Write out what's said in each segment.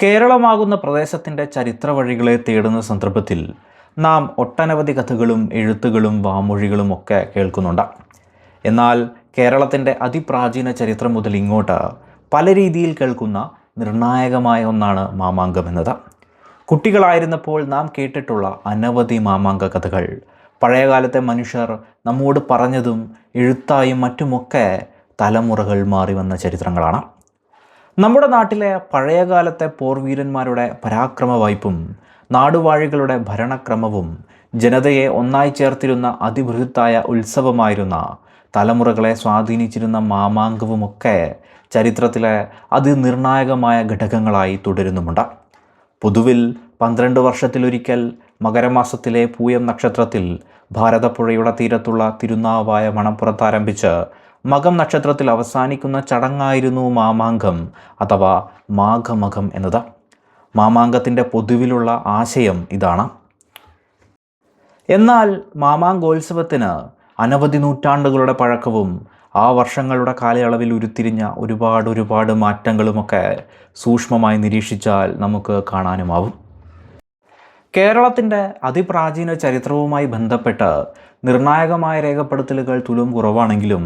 കേരളമാകുന്ന പ്രദേശത്തിൻ്റെ ചരിത്ര വഴികളെ തേടുന്ന സന്ദർഭത്തിൽ നാം ഒട്ടനവധി കഥകളും എഴുത്തുകളും വാമൊഴികളും ഒക്കെ കേൾക്കുന്നുണ്ട്. എന്നാൽ കേരളത്തിൻ്റെ അതിപ്രാചീന ചരിത്രം മുതൽ ഇങ്ങോട്ട് പല രീതിയിൽ കേൾക്കുന്ന നിർണായകമായ ഒന്നാണ് മാമാങ്കം എന്നത്. കുട്ടികളായിരുന്നപ്പോൾ നാം കേട്ടിട്ടുള്ള അനവധി മാമാങ്ക കഥകൾ പഴയകാലത്തെ മനുഷ്യർ നമ്മോട് പറഞ്ഞതും എഴുത്തായും മറ്റുമൊക്കെ തലമുറകൾ മാറി വന്ന ചരിത്രങ്ങളാണ്. നമ്മുടെ നാട്ടിലെ പഴയകാലത്തെ പോർവീരന്മാരുടെ പരാക്രമവായ്പും നാടുവാഴികളുടെ ഭരണക്രമവും ജനതയെ ഒന്നായി ചേർത്തിരുന്ന അതിബൃഹത്തായ ഉത്സവമായിരുന്ന തലമുറകളെ സ്വാധീനിച്ചിരുന്ന മാമാങ്കവുമൊക്കെ ചരിത്രത്തിലെ അതിനിർണായകമായ ഘടകങ്ങളായി തുടരുന്നുമുണ്ട്. പൊതുവിൽ 12 വർഷത്തിലൊരിക്കൽ മകരമാസത്തിലെ പൂയം നക്ഷത്രത്തിൽ ഭാരതപ്പുഴയുടെ തീരത്തുള്ള തിരുനാവായ മണപ്പുറത്ത് ആരംഭിച്ച് മകം നക്ഷത്രത്തിൽ അവസാനിക്കുന്ന ചടങ്ങായിരുന്നു മാമാങ്കം അഥവാ മാഘമകം എന്നത്. മാമാങ്കത്തിൻ്റെ പൊതുവിലുള്ള ആശയം ഇതാണ്. എന്നാൽ മാമാങ്കോത്സവത്തിന് അനവധി നൂറ്റാണ്ടുകളുടെ പഴക്കവും ആ വർഷങ്ങളുടെ കാലയളവിൽ ഉരുത്തിരിഞ്ഞ ഒരുപാട് മാറ്റങ്ങളുമൊക്കെ സൂക്ഷ്മമായി നിരീക്ഷിച്ചാൽ നമുക്ക് കാണാനുമാവും. കേരളത്തിൻ്റെ അതിപ്രാചീന ചരിത്രവുമായി ബന്ധപ്പെട്ട് നിർണായകമായ രേഖപ്പെടുത്തലുകൾ തുലോം കുറവാണെങ്കിലും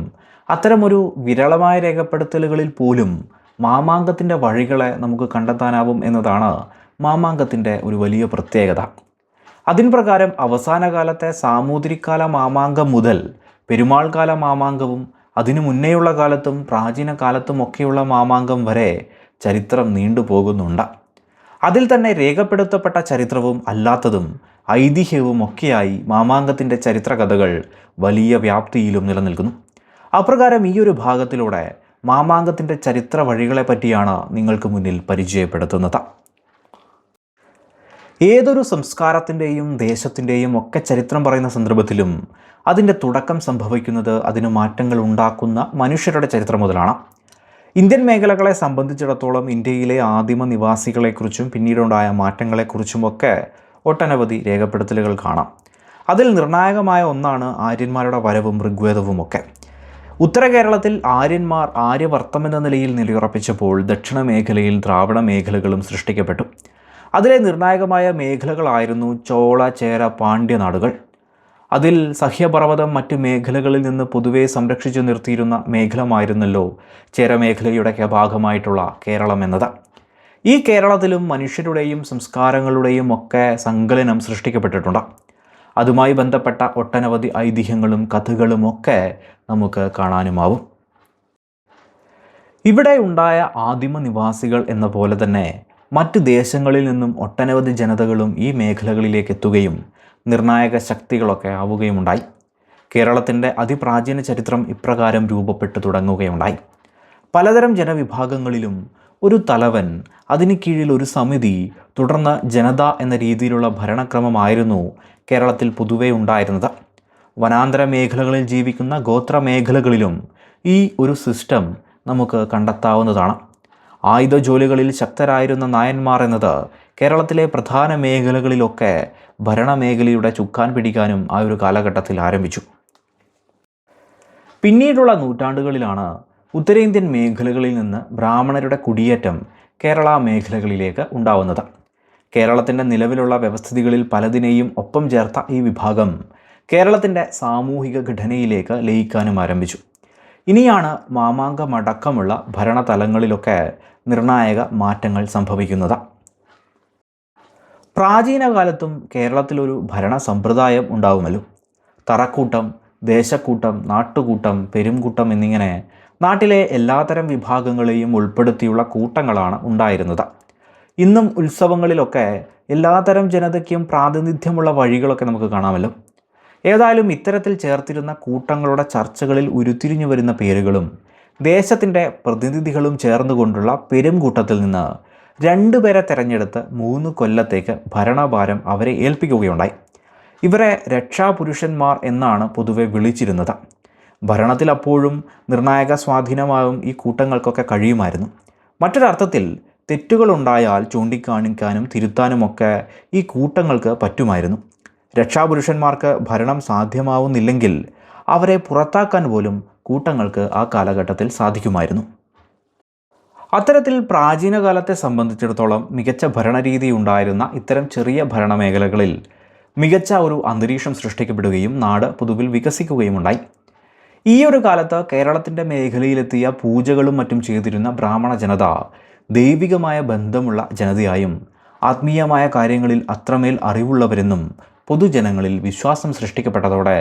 അത്തരമൊരു വിരളമായ രേഖപ്പെടുത്തലുകളിൽ പോലും മാമാങ്കത്തിൻ്റെ വഴികളെ നമുക്ക് കണ്ടെത്താനാവും എന്നതാണ് മാമാങ്കത്തിൻ്റെ ഒരു വലിയ പ്രത്യേകത. അതിൻ പ്രകാരം അവസാന കാലത്തെ സാമൂതിരിക്കാല മാമാങ്കം മുതൽ പെരുമാൾ കാല മാമാങ്കവും അതിനു മുന്നേയുള്ള കാലത്തും പ്രാചീന കാലത്തുമൊക്കെയുള്ള മാമാങ്കം വരെ ചരിത്രം നീണ്ടുപോകുന്നുണ്ട്. അതിൽ തന്നെ രേഖപ്പെടുത്തപ്പെട്ട ചരിത്രവും അല്ലാത്തതും ഐതിഹ്യവും ഒക്കെയായി മാമാങ്കത്തിൻ്റെ ചരിത്രകഥകൾ വലിയ വ്യാപ്തിയിലും നിലനിൽക്കുന്നു. അപ്രകാരം ഈ ഒരു ഭാഗത്തിലൂടെ മാമാങ്കത്തിൻ്റെ ചരിത്ര വഴികളെ പറ്റിയാണ് നിങ്ങൾക്ക് മുന്നിൽ പരിചയപ്പെടുത്തുന്നത്. ഏതൊരു സംസ്കാരത്തിൻ്റെയും ദേശത്തിൻ്റെയും ഒക്കെ ചരിത്രം പറയുന്ന സന്ദർഭത്തിലും അതിൻ്റെ തുടക്കം സംഭവിക്കുന്നത് അതിന് മാറ്റങ്ങൾ ഉണ്ടാക്കുന്ന മനുഷ്യരുടെ ചരിത്രം മുതലാണ്. ഇന്ത്യൻ മേഖലകളെ സംബന്ധിച്ചിടത്തോളം ഇന്ത്യയിലെ ആദിമ നിവാസികളെക്കുറിച്ചും പിന്നീടുണ്ടായ മാറ്റങ്ങളെക്കുറിച്ചുമൊക്കെ ഒട്ടനവധി രേഖപ്പെടുത്തലുകൾ കാണാം. അതിൽ നിർണായകമായ ഒന്നാണ് ആര്യന്മാരുടെ വരവും ഋഗ്വേദവുമൊക്കെ. ഉത്തര കേരളത്തിൽ ആര്യന്മാർ ആര്യവർത്തം എന്ന നിലയിൽ നിലയുറപ്പിച്ചപ്പോൾ ദക്ഷിണ മേഖലയിൽ ദ്രാവിഡ മേഖലകളും സൃഷ്ടിക്കപ്പെട്ടു. അതിലെ നിർണായകമായ മേഖലകളായിരുന്നു ചോള, ചേര, പാണ്ഡ്യ നാടുകൾ. അതിൽ സഹ്യപർവ്വതം മറ്റ് മേഖലകളിൽ നിന്ന് പൊതുവെ സംരക്ഷിച്ചു നിർത്തിയിരുന്ന മേഖലമായിരുന്നല്ലോ ചേര മേഖലയുടെ ഭാഗമായിട്ടുള്ള കേരളം എന്നത്. ഈ കേരളത്തിലും മനുഷ്യരുടെയും സംസ്കാരങ്ങളുടെയും ഒക്കെ സങ്കലനം സൃഷ്ടിക്കപ്പെട്ടിട്ടുണ്ട്. അതുമായി ബന്ധപ്പെട്ട ഒട്ടനവധി ഐതിഹ്യങ്ങളും കഥകളുമൊക്കെ നമുക്ക് കാണാനുമാവും. ഇവിടെ ഉണ്ടായ ആദിമ നിവാസികൾ എന്ന പോലെ തന്നെ മറ്റ് ദേശങ്ങളിൽ നിന്നും ഒട്ടനവധി ജനതകളും ഈ മേഖലകളിലേക്ക് എത്തുകയും നിർണായക ശക്തികളൊക്കെ ആവുകയുമുണ്ടായി. കേരളത്തിൻ്റെ അതിപ്രാചീന ചരിത്രം ഇപ്രകാരം രൂപപ്പെട്ടു തുടങ്ങുകയുണ്ടായി. പലതരം ജനവിഭാഗങ്ങളിലും ഒരു തലവൻ, അതിന് കീഴിൽ ഒരു സമിതി, തുടർന്ന് ജനത എന്ന രീതിയിലുള്ള ഭരണക്രമമായിരുന്നു കേരളത്തിൽ പൊതുവെ ഉണ്ടായിരുന്നത്. വനാന്തര മേഖലകളിൽ ജീവിക്കുന്ന ഗോത്ര മേഖലകളിലും ഈ ഒരു സിസ്റ്റം നമുക്ക് കണ്ടെത്താവുന്നതാണ്. ആയുധ ജോലികളിൽ ശക്തരായിരുന്ന നായന്മാർ എന്നത് കേരളത്തിലെ പ്രധാന മേഖലകളിലൊക്കെ ഭരണമേഖലയുടെ ചുക്കാൻ പിടിക്കാനും ആ ഒരു കാലഘട്ടത്തിൽ ആരംഭിച്ചു. പിന്നീടുള്ള നൂറ്റാണ്ടുകളിലാണ് ഉത്തരേന്ത്യൻ മേഖലകളിൽ നിന്ന് ബ്രാഹ്മണരുടെ കുടിയേറ്റം കേരള മേഖലകളിലേക്ക് ഉണ്ടാവുന്നത്. കേരളത്തിൻ്റെ നിലവിലുള്ള വ്യവസ്ഥിതികളിൽ പലതിനെയും ഒപ്പം ചേർത്ത ഈ വിഭാഗം കേരളത്തിൻ്റെ സാമൂഹിക ഘടനയിലേക്ക് ലയിക്കാനും ആരംഭിച്ചു. ഇനിയാണ് മാമാങ്കമടക്കമുള്ള ഭരണതലങ്ങളിലൊക്കെ നിർണായക മാറ്റങ്ങൾ സംഭവിക്കുന്നത്. പ്രാചീന കാലത്തും കേരളത്തിലൊരു ഭരണ സമ്പ്രദായം ഉണ്ടാവുമല്ലോ. തറക്കൂട്ടം, ദേശക്കൂട്ടം, നാട്ടുകൂട്ടം, പെരുംകൂട്ടം എന്നിങ്ങനെ നാട്ടിലെ എല്ലാത്തരം വിഭാഗങ്ങളെയും ഉൾപ്പെടുത്തിയുള്ള കൂട്ടങ്ങളാണ് ഉണ്ടായിരുന്നത്. ഇന്നും ഉത്സവങ്ങളിലൊക്കെ എല്ലാത്തരം ജനതയ്ക്കും പ്രാതിനിധ്യമുള്ള വഴികളൊക്കെ നമുക്ക് കാണാമല്ലോ. ഏതായാലും ഇത്തരത്തിൽ ചേർത്തിരുന്ന കൂട്ടങ്ങളുടെ ചർച്ചകളിൽ ഉരുത്തിരിഞ്ഞു വരുന്ന പേരുകളും ദേശത്തിൻ്റെ പ്രതിനിധികളും ചേർന്നുകൊണ്ടുള്ള പെരുംകൂട്ടത്തിൽ നിന്ന് 2 പേരെ തിരഞ്ഞെടുത്ത് 3 കൊല്ലത്തേക്ക് ഭരണഭാരം അവരെ ഏൽപ്പിക്കുകയുണ്ടായി. ഇവരെ രക്ഷാപുരുഷന്മാർ എന്നാണ് പൊതുവെ വിളിച്ചിരുന്നത്. ഭരണത്തിൽ അപ്പോഴും നിർണായക സ്വാധീനമാവും ഈ കൂട്ടങ്ങൾക്കൊക്കെ കഴിയുമായിരുന്നു. മറ്റൊരർത്ഥത്തിൽ തെറ്റുകളുണ്ടായാൽ ചൂണ്ടിക്കാണിക്കാനും തിരുത്താനുമൊക്കെ ഈ കൂട്ടങ്ങൾക്ക് പറ്റുമായിരുന്നു. രക്ഷാപുരുഷന്മാർക്ക് ഭരണം സാധ്യമാവുന്നില്ലെങ്കിൽ അവരെ പുറത്താക്കാൻ പോലും കൂട്ടങ്ങൾക്ക് ആ കാലഘട്ടത്തിൽ സാധിക്കുമായിരുന്നു. അത്തരത്തിൽ പ്രാചീന കാലത്തെ സംബന്ധിച്ചിടത്തോളം മികച്ച ഭരണരീതി ഉണ്ടായിരുന്ന ഇത്തരം ചെറിയ ഭരണമേഖലകളിൽ മികച്ച ഒരു അന്തരീക്ഷം സൃഷ്ടിക്കപ്പെടുകയും നാട് പൊതുവിൽ വികസിക്കുകയും ഉണ്ടായി. ഈ ഒരു കാലത്ത് കേരളത്തിൻ്റെ മേഖലയിലെത്തിയ പൂജകളും മറ്റും ചെയ്തിരുന്ന ബ്രാഹ്മണ ജനത ദൈവികമായ ബന്ധമുള്ള ജനതയായും ആത്മീയമായ കാര്യങ്ങളിൽ അത്രമേൽ അറിവുള്ളവരെന്നും പൊതുജനങ്ങളിൽ വിശ്വാസം സൃഷ്ടിക്കപ്പെട്ടതോടെ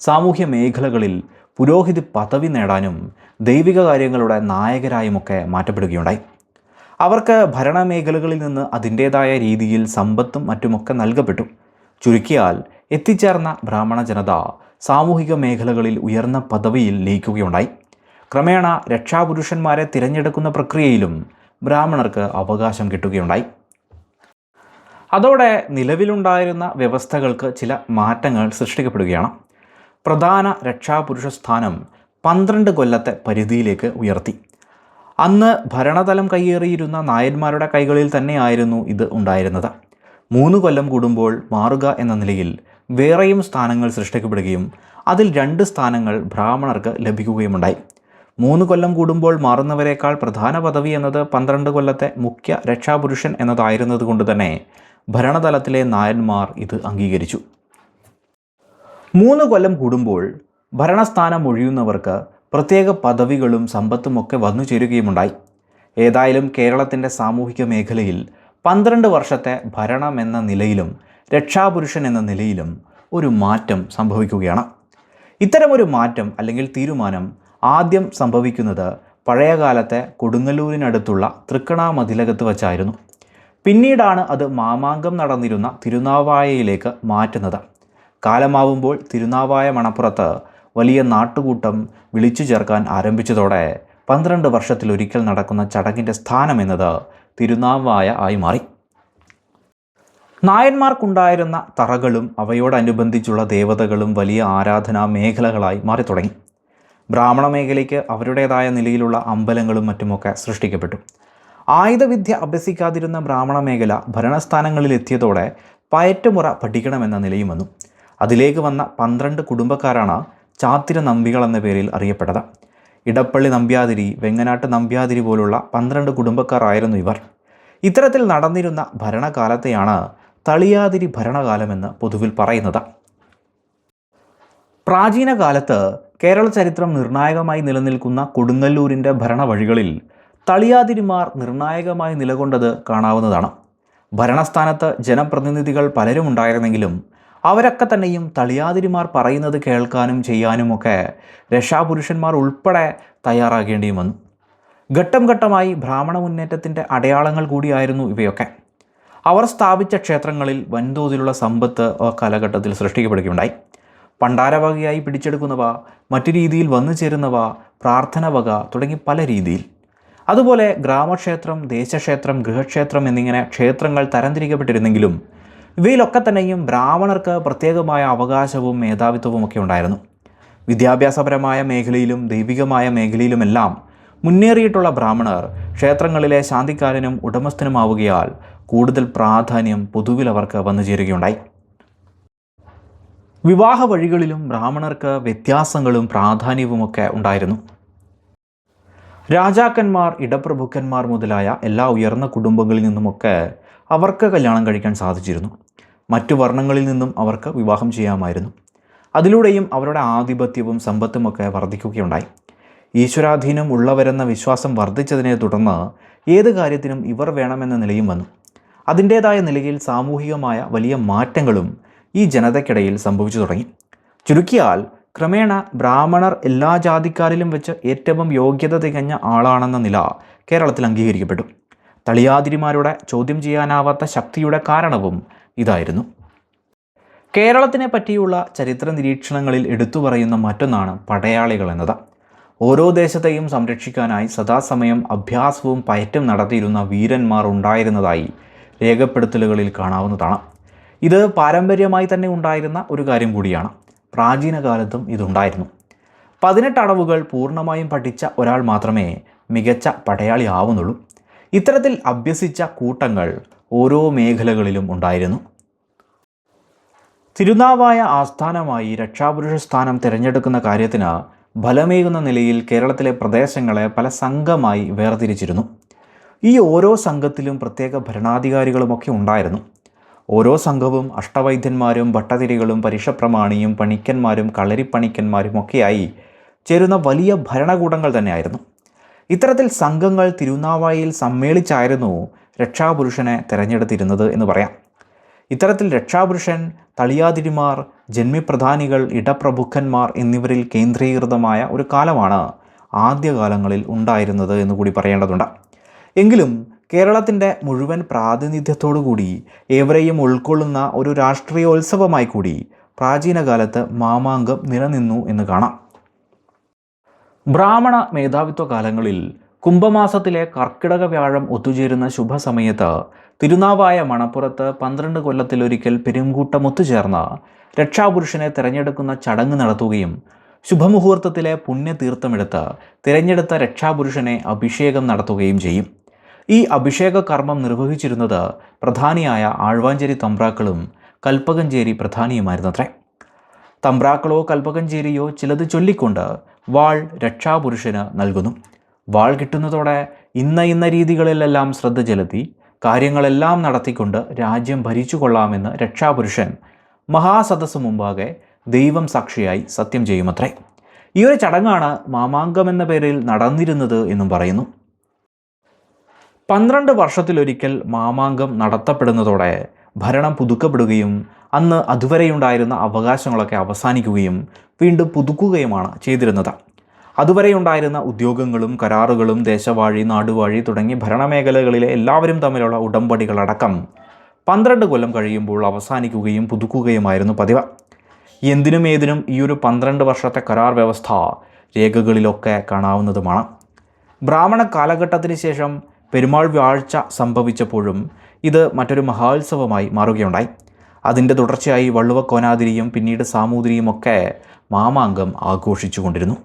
സാമൂഹ്യ മേഖലകളിൽ പുരോഹിത പദവി നേടാനും ദൈവിക കാര്യങ്ങളുടെ നായകരായുമൊക്കെ മാറ്റപ്പെടുകയുണ്ടായി. അവർക്ക് ഭരണമേഖലകളിൽ നിന്ന് അതിൻ്റേതായ രീതിയിൽ സമ്പത്തും മറ്റുമൊക്കെ നൽകപ്പെട്ടു. ചുരുക്കിയാൽ എത്തിച്ചേർന്ന ബ്രാഹ്മണ ജനത സാമൂഹിക മേഖലകളിൽ ഉയർന്ന പദവിയിൽ ലയിക്കുകയുണ്ടായി. ക്രമേണ രക്ഷാപുരുഷന്മാരെ തിരഞ്ഞെടുക്കുന്ന പ്രക്രിയയിലും ബ്രാഹ്മണർക്ക് അവകാശം കിട്ടുകയുണ്ടായി. അതോടെ നിലവിലുണ്ടായിരുന്ന വ്യവസ്ഥകൾക്ക് ചില മാറ്റങ്ങൾ സൃഷ്ടിക്കപ്പെടുകയാണ്. പ്രധാന രക്ഷാപുരുഷ സ്ഥാനം 12 കൊല്ലത്തെ പരിധിയിലേക്ക് ഉയർത്തി. അന്ന് ഭരണതലം കയ്യേറിയിരുന്ന നായന്മാരുടെ കൈകളിൽ തന്നെയായിരുന്നു ഇത് ഉണ്ടായിരുന്നത്. 3 കൊല്ലം കൂടുമ്പോൾ മാറുക എന്ന നിലയിൽ വേറെയും സ്ഥാനങ്ങൾ സൃഷ്ടിക്കപ്പെടുകയും അതിൽ 2 സ്ഥാനങ്ങൾ ബ്രാഹ്മണർക്ക് ലഭിക്കുകയുമുണ്ടായി. 3 കൊല്ലം കൂടുമ്പോൾ മാറുന്നവരേക്കാൾ പ്രധാന പദവി എന്നത് 12 കൊല്ലത്തെ മുഖ്യ രക്ഷാപുരുഷൻ എന്നതായിരുന്നത് കൊണ്ട് തന്നെ ഭരണതലത്തിലെ നായന്മാർ ഇത് അംഗീകരിച്ചു. 3 കൊല്ലം കൂടുമ്പോൾ ഭരണസ്ഥാനം ഒഴിയുന്നവർക്ക് പ്രത്യേക പദവികളും സമ്പത്തുമൊക്കെ വന്നു ചേരുകയുമുണ്ടായി. ഏതായാലും കേരളത്തിൻ്റെ സാമൂഹിക മേഖലയിൽ 12 വർഷത്തെ ഭരണമെന്ന നിലയിലും രക്ഷാപുരുഷൻ എന്ന നിലയിലും ഒരു മാറ്റം സംഭവിക്കുകയാണ്. ഇത്തരമൊരു മാറ്റം അല്ലെങ്കിൽ തീരുമാനം ആദ്യം സംഭവിക്കുന്നത് പഴയകാലത്തെ കൊടുങ്ങല്ലൂരിനടുത്തുള്ള തൃക്കണാമതിലകത്ത് വച്ചായിരുന്നു. പിന്നീടാണ് അത് മാമാങ്കം നടന്നിരുന്ന തിരുനാവായയിലേക്ക് മാറ്റുന്നത്. കാലമാവുമ്പോൾ തിരുനാവായ മണപ്പുറത്ത് വലിയ നാട്ടുകൂട്ടം വിളിച്ചു ചേർക്കാൻ ആരംഭിച്ചതോടെ 12 വർഷത്തിലൊരിക്കൽ നടക്കുന്ന ചടങ്ങിൻ്റെ സ്ഥാനമെന്നത് തിരുനാവായ ആയി മാറി. നായന്മാർക്കുണ്ടായിരുന്ന തറകളും അവയോടനുബന്ധിച്ചുള്ള ദേവതകളും വലിയ ആരാധനാ മേഖലകളായി മാറി തുടങ്ങി. ബ്രാഹ്മണ മേഖലയ്ക്ക് അവരുടേതായ നിലയിലുള്ള അമ്പലങ്ങളും മറ്റുമൊക്കെ സൃഷ്ടിക്കപ്പെട്ടു. ആയുധവിദ്യ അഭ്യസിക്കാതിരുന്ന ബ്രാഹ്മണ മേഖല ഭരണസ്ഥാനങ്ങളിലെത്തിയതോടെ പയറ്റുമുറ പഠിക്കണമെന്ന നിലയും വന്നു. അതിലേക്ക് വന്ന 12 കുടുംബക്കാരാണ് ചാത്തിര നമ്പികൾ എന്ന പേരിൽ അറിയപ്പെട്ടത്. ഇടപ്പള്ളി നമ്പ്യാതിരി, വെങ്ങനാട്ട് നമ്പ്യാതിരി പോലുള്ള 12 കുടുംബക്കാരായിരുന്നു ഇവർ. ഇത്തരത്തിൽ നടന്നിരുന്ന ഭരണകാലത്തെയാണ് തളിയാതിരി ഭരണകാലമെന്ന് പൊതുവിൽ പറയുന്നത്. പ്രാചീന കാലത്ത് കേരള ചരിത്രം നിർണായകമായി നിലനിൽക്കുന്ന കൊടുങ്ങല്ലൂരിൻ്റെ ഭരണവഴികളിൽ തളിയാതിരിമാർ നിർണായകമായി നിലകൊണ്ടത് കാണാവുന്നതാണ്. ഭരണസ്ഥാനത്ത് ജനപ്രതിനിധികൾ പലരും ഉണ്ടായിരുന്നെങ്കിലും അവരൊക്കെ തന്നെയും തളിയാതിരിമാർ പറയുന്നത് കേൾക്കാനും ചെയ്യാനുമൊക്കെ രക്ഷാപുരുഷന്മാർ ഉൾപ്പെടെ തയ്യാറാകേണ്ടിയും വന്നു. ഘട്ടം ഘട്ടമായി ബ്രാഹ്മണ മുന്നേറ്റത്തിൻ്റെ അടയാളങ്ങൾ കൂടിയായിരുന്നു ഇവയൊക്കെ. അവർ സ്ഥാപിച്ച ക്ഷേത്രങ്ങളിൽ വൻതോതിലുള്ള സമ്പത്ത് കാലഘട്ടത്തിൽ സൃഷ്ടിക്കപ്പെടുകയുണ്ടായി. പണ്ടാരവകയായി പിടിച്ചെടുക്കുന്നവ, മറ്റു രീതിയിൽ വന്നു ചേരുന്നവ, പ്രാർത്ഥന വക തുടങ്ങി പല രീതിയിൽ. അതുപോലെ ഗ്രാമക്ഷേത്രം, ദേശക്ഷേത്രം, ഗൃഹക്ഷേത്രം എന്നിങ്ങനെ ക്ഷേത്രങ്ങൾ തരംതിരിക്കപ്പെട്ടിരുന്നെങ്കിലും ഇവയിലൊക്കെ തന്നെയും ബ്രാഹ്മണർക്ക് പ്രത്യേകമായ അവകാശവും മേധാവിത്വവും ഒക്കെ ഉണ്ടായിരുന്നു. വിദ്യാഭ്യാസപരമായ മേഖലയിലും ദൈവികമായ മേഖലയിലുമെല്ലാം മുന്നേറിയിട്ടുള്ള ബ്രാഹ്മണർ ക്ഷേത്രങ്ങളിലെ ശാന്തിക്കാരനും ഉടമസ്ഥനുമാവുകയാൽ കൂടുതൽ പ്രാധാന്യം പൊതുവിൽ അവർക്ക് വന്നു ചേരുകയുണ്ടായി. വിവാഹ വഴികളിലും ബ്രാഹ്മണർക്ക് വ്യത്യാസങ്ങളും പ്രാധാന്യവുമൊക്കെ ഉണ്ടായിരുന്നു. രാജാക്കന്മാർ, ഇടപ്രഭുക്കന്മാർ മുതലായ എല്ലാ ഉയർന്ന കുടുംബങ്ങളിൽ നിന്നുമൊക്കെ അവർക്ക് കല്യാണം കഴിക്കാൻ സാധിച്ചിരുന്നു. മറ്റു വർണ്ണങ്ങളിൽ നിന്നും അവർക്ക് വിവാഹം ചെയ്യാമായിരുന്നു. അതിലൂടെയും അവരുടെ ആധിപത്യവും സമ്പത്തുമൊക്കെ വർദ്ധിക്കുകയുണ്ടായി. ഈശ്വരാധീനം ഉള്ളവരെന്ന വിശ്വാസം വർദ്ധിച്ചതിനെ തുടർന്ന് ഏത് കാര്യത്തിനും ഇവർ വേണമെന്ന നിലയും വന്നു. അതിൻ്റേതായ നിലയിൽ സാമൂഹികമായ വലിയ മാറ്റങ്ങളും ഈ ജനതയ്ക്കിടയിൽ സംഭവിച്ചു തുടങ്ങി. ചുരുക്കിയാൽ ക്രമേണ ബ്രാഹ്മണർ എല്ലാ ജാതിക്കാരിലും വെച്ച് ഏറ്റവും യോഗ്യത തികഞ്ഞ ആളാണെന്ന നില കേരളത്തിൽ അംഗീകരിക്കപ്പെട്ടു. തളിയാതിരിമാരുടെ ചോദ്യം ചെയ്യാനാവാത്ത ശക്തിയുടെ കാരണവും ഇതായിരുന്നു. കേരളത്തിനെ പറ്റിയുള്ള ചരിത്ര നിരീക്ഷണങ്ങളിൽ എടുത്തു പറയുന്ന മറ്റൊന്നാണ് പടയാളികൾ എന്നത്. ഓരോ ദേശത്തെയും സംരക്ഷിക്കാനായി സദാസമയം അഭ്യാസവും പയറ്റും നടത്തിയിരുന്ന വീരന്മാർ ഉണ്ടായിരുന്നതായി രേഖപ്പെടുത്തലുകളിൽ കാണാവുന്നതാണ്. ഇത് പാരമ്പര്യമായി തന്നെ ഉണ്ടായിരുന്ന ഒരു കാര്യം കൂടിയാണ്. പ്രാചീന കാലത്തും ഇതുണ്ടായിരുന്നു. 18 അടവുകൾ പൂർണ്ണമായും പഠിച്ച ഒരാൾ മാത്രമേ മികച്ച പടയാളി ആവുന്നുള്ളൂ. ഇത്തരത്തിൽ അഭ്യസിച്ച കൂട്ടങ്ങൾ ഓരോ മേഖലകളിലും ഉണ്ടായിരുന്നു. തിരുനാവായ ആസ്ഥാനമായി രക്ഷാപുരുഷ സ്ഥാനം തിരഞ്ഞെടുക്കുന്ന കാര്യത്തിന് ഫലമേകുന്ന നിലയിൽ കേരളത്തിലെ പ്രദേശങ്ങളെ പല സംഘമായി വേർതിരിച്ചിരുന്നു. ഈ ഓരോ സംഘത്തിലും പ്രത്യേക ഭരണാധികാരികളുമൊക്കെ ഉണ്ടായിരുന്നു. ഓരോ സംഘവും അഷ്ടവൈദ്യന്മാരും ഭട്ടതിരികളും പരിഷപ്രമാണിയും പണിക്കന്മാരും കളരിപ്പണിക്കന്മാരും ഒക്കെയായി ചേരുന്ന വലിയ ഭരണകൂടങ്ങൾ തന്നെയായിരുന്നു. ഇത്തരത്തിൽ സംഘങ്ങൾ തിരുനാവായയിൽ സമ്മേളിച്ചായിരുന്നു രക്ഷാപുരുഷനെ തിരഞ്ഞെടുത്തിരുന്നത് എന്ന് പറയാം. ഇത്തരത്തിൽ രക്ഷാപുരുഷൻ തളിയാതിരിമാർ, ജന്മിപ്രധാനികൾ, ഇടപ്രഭുക്കന്മാർ എന്നിവരിൽ കേന്ദ്രീകൃതമായ ഒരു കാലമാണ് ആദ്യകാലങ്ങളിൽ ഉണ്ടായിരുന്നത് എന്നുകൂടി പറയേണ്ടതുണ്ട്. എങ്കിലും കേരളത്തിൻ്റെ മുഴുവൻ പ്രാതിനിധ്യത്തോടുകൂടി ഏവരെയും ഉൾക്കൊള്ളുന്ന ഒരു രാഷ്ട്രീയോത്സവമായി കൂടി പ്രാചീന കാലത്ത് മാമാങ്കം നിലനിന്നു എന്ന് കാണാം. ബ്രാഹ്മണ മേധാവിത്വ കാലങ്ങളിൽ കുംഭമാസത്തിലെ കർക്കിടക വ്യാഴം ഒത്തുചേരുന്ന ശുഭസമയത്ത് തിരുനാവായ മണപ്പുറത്ത് 12 കൊല്ലത്തിലൊരിക്കൽ പെരുങ്കൂട്ടം ഒത്തുചേർന്ന് രക്ഷാപുരുഷനെ തിരഞ്ഞെടുക്കുന്ന ചടങ്ങ് നടത്തുകയും ശുഭമുഹൂർത്തത്തിലെ പുണ്യതീർത്ഥമെടുത്ത് തിരഞ്ഞെടുത്ത രക്ഷാപുരുഷനെ അഭിഷേകം നടത്തുകയും ചെയ്യും. ഈ അഭിഷേക കർമ്മം നിർവഹിച്ചിരുന്നത് പ്രധാനിയായ ആഴ്വാഞ്ചേരി തമ്പ്രാക്കളും കൽപ്പകഞ്ചേരി പ്രധാനിയുമായിരുന്നത്രേ. തമ്പ്രാക്കളോ കൽപ്പകഞ്ചേരിയോ ചിലത് ചൊല്ലിക്കൊണ്ട് വാൾ രക്ഷാപുരുഷന് നൽകുന്നു. വാൾ കിട്ടുന്നതോടെ ഇന്ന രീതികളിലെല്ലാം ശ്രദ്ധ ചെലുത്തി കാര്യങ്ങളെല്ലാം നടത്തിക്കൊണ്ട് രാജ്യം ഭരിച്ചുകൊള്ളാമെന്ന് രക്ഷാപുരുഷൻ മഹാസദസ് മുമ്പാകെ ദൈവം സാക്ഷിയായി സത്യം ചെയ്യുമത്രേ. ഈ ഒരു ചടങ്ങാണ് മാമാങ്കം എന്ന പേരിൽ നടന്നിരുന്നത് എന്നും പറയുന്നു. 12 വർഷത്തിലൊരിക്കൽ മാമാങ്കം നടത്തപ്പെടുന്നതോടെ ഭരണം പുതുക്കപ്പെടുകയും അന്ന് അതുവരെയുണ്ടായിരുന്ന അവകാശങ്ങളൊക്കെ അവസാനിക്കുകയും വീണ്ടും പുതുക്കുകയുമാണ് ചെയ്തിരുന്നത്. അതുവരെയുണ്ടായിരുന്ന ഉദ്യോഗങ്ങളും കരാറുകളും ദേശവാഴി, നാടുവാഴി തുടങ്ങിയ ഭരണമേഖലകളിലെ എല്ലാവരും തമ്മിലുള്ള ഉടമ്പടികളടക്കം 12 കൊല്ലം കഴിയുമ്പോൾ അവസാനിക്കുകയും പുതുക്കുകയുമായിരുന്നു പതിവ്. എന്തിനും ഏതിനും ഈ ഒരു 12 വർഷത്തെ കരാർ വ്യവസ്ഥ രേഖകളിലൊക്കെ കാണാവുന്നതുമാണ്. ബ്രാഹ്മണ കാലഘട്ടത്തിന് ശേഷം പെരുമാൾ വാഴ്ച സംഭവിച്ചപ്പോഴും ഇത് മറ്റൊരു മഹോത്സവമായി മാറുകയുണ്ടായി. അതിൻ്റെ തുടർച്ചയായി വള്ളുവ കോനാതിരിയും പിന്നീട് സാമൂതിരിയുമൊക്കെ മാമാങ്കം ആഘോഷിച്ചു കൊണ്ടിരുന്നു.